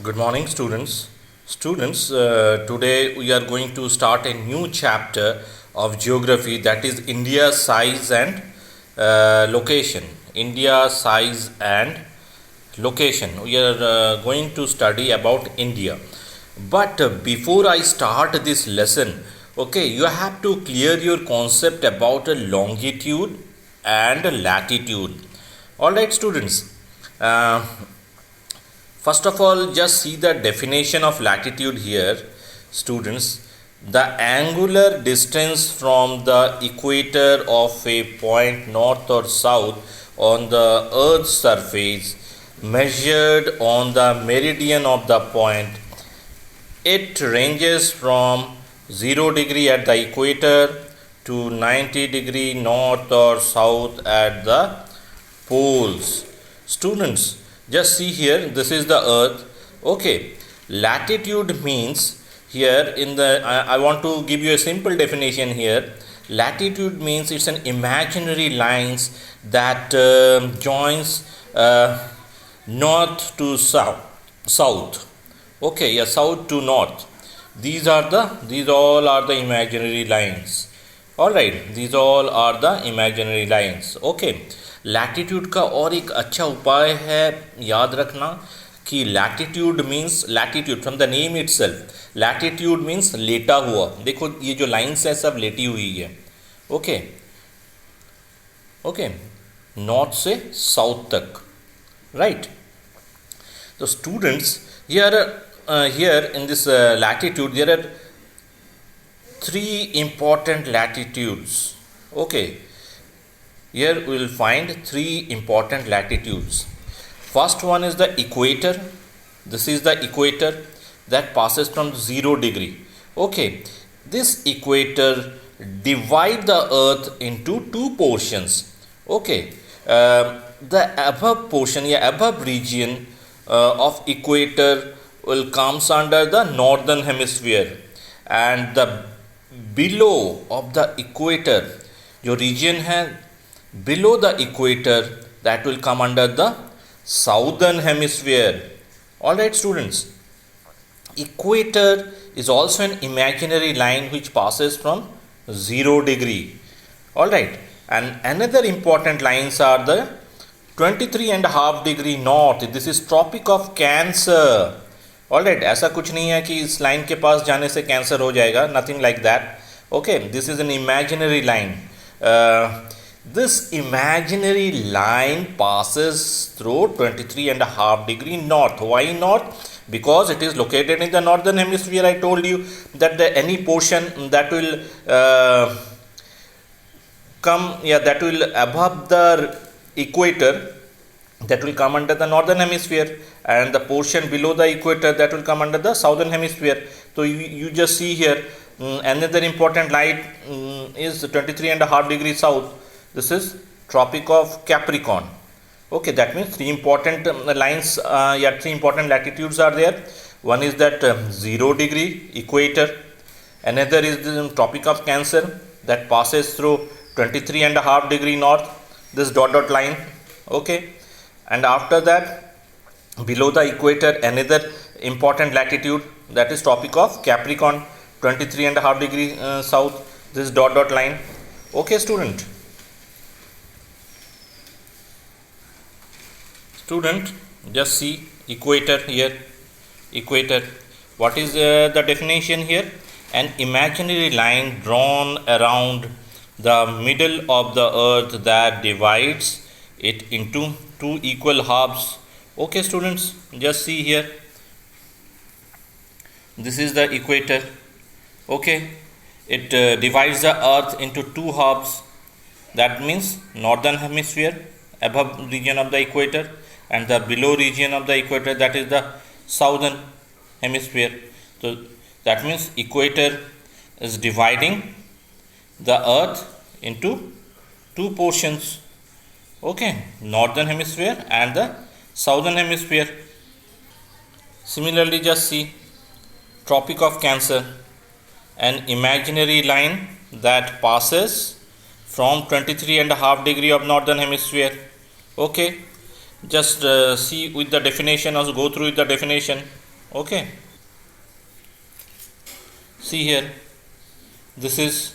Good morning, students. Students, today we are going to start a new chapter of geography, that is India size and location. India size and location. We are going to study about India. But before I start this lesson, okay, you have to clear your concept about a longitude and a latitude. All right, students. Uh, First of all, just see the definition of latitude here, students. The angular distance from the equator of a point north or south on the Earth's surface, measured on the meridian of the point. It ranges from 0 degree at the equator to 90 degree north or south at the poles. Students, just see here, this is the earth. Okay, latitude means here in the I want to give you a simple definition here. Latitude means it's an imaginary lines that joins north to south. Okay, yeah, south to north. These all are the imaginary lines. All right, these all are the imaginary lines. Okay, latitude का और एक अच्छा उपाय है याद रखना कि latitude means latitude from the name itself latitude means लेटा हुआ. देखो ये जो लाइन्स है सब लेटी हुई है. ओके ओके नॉर्थ से साउथ तक, राइट. तो students here in this latitude there are three important latitudes. Okay, here we will find three important latitudes. First one is the equator. This is the equator that passes from 0 degree. Okay, this equator divide the earth into two portions. Okay, the above portion, above region of equator will comes under the northern hemisphere, and the below of the equator जो region है below the equator that will come under the southern hemisphere. All right, students, equator is also an imaginary line which passes from 0 degree. All right, and another important lines are the 23.5 degree north. This is Tropic of Cancer. All right, ऐसा कुछ नहीं है कि इस line के पास जाने से cancer हो जाएगा, nothing like that. Okay, this is an imaginary line. This imaginary line passes through 23.5 degree north. Why north? Because it is located in the northern hemisphere. I told you that any portion that will that will above the equator, that will come under the northern hemisphere, and the portion below the equator that will come under the southern hemisphere. So you just see here, another important light is 23.5 degrees south. This is Tropic of Capricorn. Okay, that means three important lines, three important latitudes are there. One is that 0 degree equator. Another is the Tropic of Cancer that passes through 23.5 degree north, this dot line. Okay, and after that below the equator another important latitude, that is Tropic of Capricorn, 23.5 degree south, this dot line. Okay, student, just see equator here. Equator, what is the definition here? An imaginary line drawn around the middle of the earth that divides it into two equal halves. Okay, students, just see here, this is the equator. Okay, it divides the earth into two halves. That means northern hemisphere, above region of the equator, and the below region of the equator, that is the southern hemisphere. So that means equator is dividing the earth into two portions. Okay, northern hemisphere and the southern hemisphere. Similarly, just see Tropic of Cancer, an imaginary line that passes from 23.5 degree of northern hemisphere. Okay, just see with the definition, also go through with the definition. Okay, see here, this is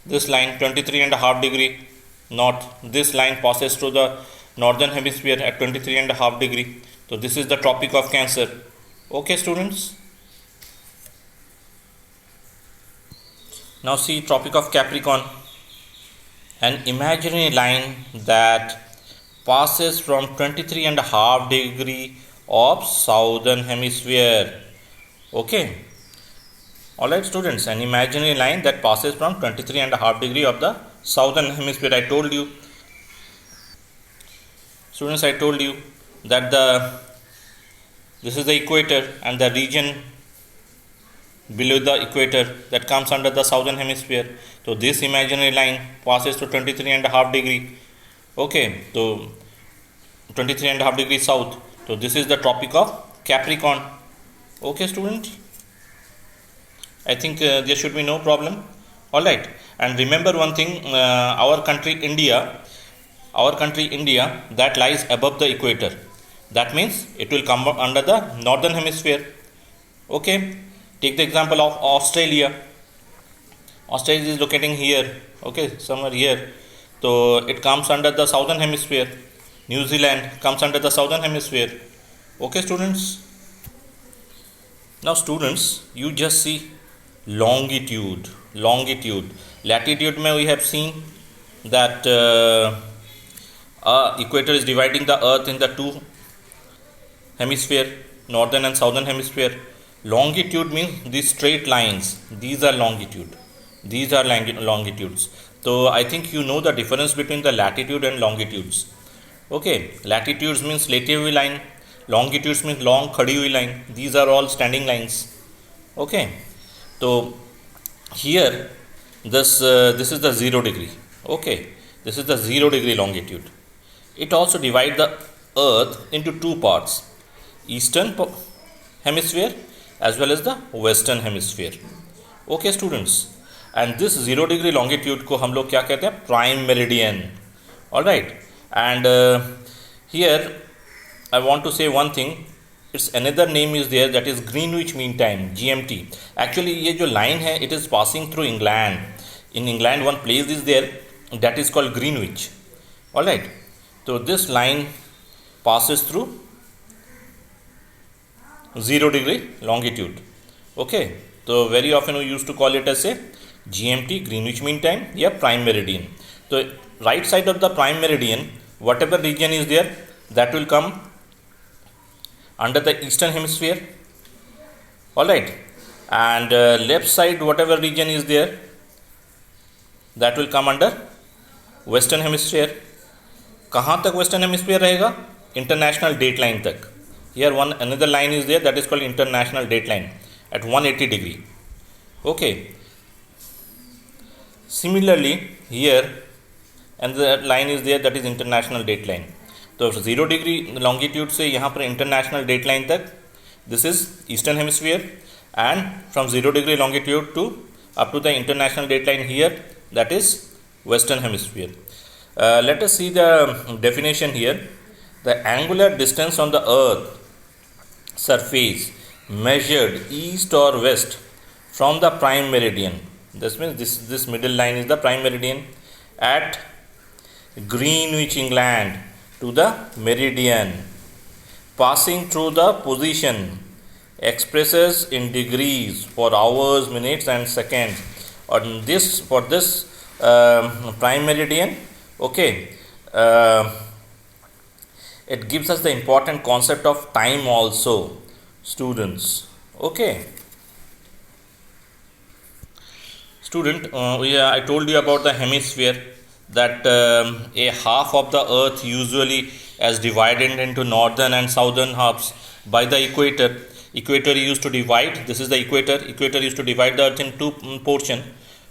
this line 23.5 degree north. This line passes through the northern hemisphere at 23.5 degree. So this is the Tropic of Cancer. Okay, students. Now see Tropic of Capricorn, an imaginary line that passes from 23.5 degree of southern hemisphere. Okay. Alright students, an imaginary line that passes from 23.5 degree of the southern hemisphere. I told you, students, I told you that this is the equator, and the region below the equator that comes under the southern hemisphere. So this imaginary line passes to 23.5 degree. Okay, so 23.5 degree south. So this is the Tropic of Capricorn. Okay, student, I think there should be no problem. Alright, and remember one thing, our country India, that lies above the equator. That means it will come under the northern hemisphere. Okay, take the example of Australia. Australia is locating here. Okay, somewhere here. So it comes under the southern hemisphere. New Zealand comes under the southern hemisphere. Okay, students. Now, students, you just see longitude. Latitude mein we have seen that equator is dividing the earth in the two hemisphere, northern and southern hemisphere. Longitude means these straight lines. These are longitudes. So I think you know the difference between the latitude and longitudes. Okay, latitudes means leti hui line, longitudes means long khadi hui line. These are all standing lines. Okay, so here this is the 0 degree. Okay, this is the 0 degree longitude. It also divides the earth into two parts, eastern hemisphere as well as the western hemisphere. Okay, students, and this 0 degree longitude को हम लोग क्या कहते हैं, prime meridian. All right, and here I want to say one thing. Its another name is there, that is Greenwich Mean Time, GMT. Actually ये जो line है, it is passing through England. In England one place is there that is called Greenwich. All right, so this line passes through 0 degree longitude. Okay, so very often we used to call it as a GMT, Greenwich Mean Time, या prime meridian. So right side of the prime meridian, whatever region is there, that will come under the eastern hemisphere. All right, and left side whatever region is there, that will come under western hemisphere. कहाँ तक western hemisphere रहेगा, international date line तक. Here one another line is there, that is called international date line at 180 degree. Okay, similarly here another line is there, that is international date line. तो 0 degree longitude से यहाँ पर international date line तक, this is eastern hemisphere, and from 0 degree longitude to up to the international date line here, that is western hemisphere. Let us see the definition here. The angular distance on the earth surface measured east or west from the prime meridian. This means this middle line is the prime meridian at Greenwich, England, to the meridian, passing through the position expresses in degrees for hours, minutes and seconds. On this, for this prime meridian, okay, it gives us the important concept of time also, students. Okay, student, I told you about the hemisphere, that a half of the earth usually is divided into northern and southern halves by the equator. Equator used to divide, this is the equator used to divide the earth in two portion.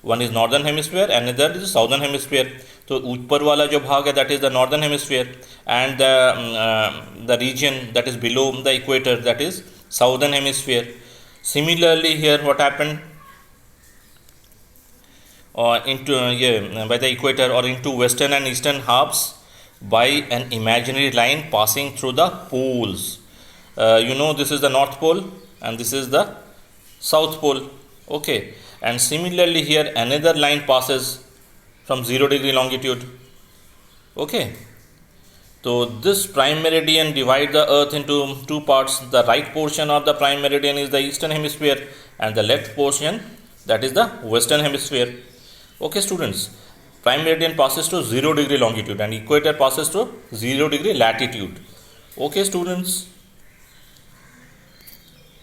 One is northern hemisphere and another is southern hemisphere. So ऊपर वाला जो भाग है, that is the northern hemisphere, and the region that is below the equator, that is southern hemisphere. Similarly here what happened, by the equator or into western and eastern halves by an imaginary line passing through the poles. You know, this is the North Pole, and this is the south pole. Okay, and similarly here another line passes from 0 degree longitude. Okay, so this prime meridian divides the earth into two parts. The right portion of the prime meridian is the eastern hemisphere and the left portion, that is the western hemisphere. Okay students, prime meridian passes to 0 degree longitude and equator passes to 0 degree latitude. Okay students.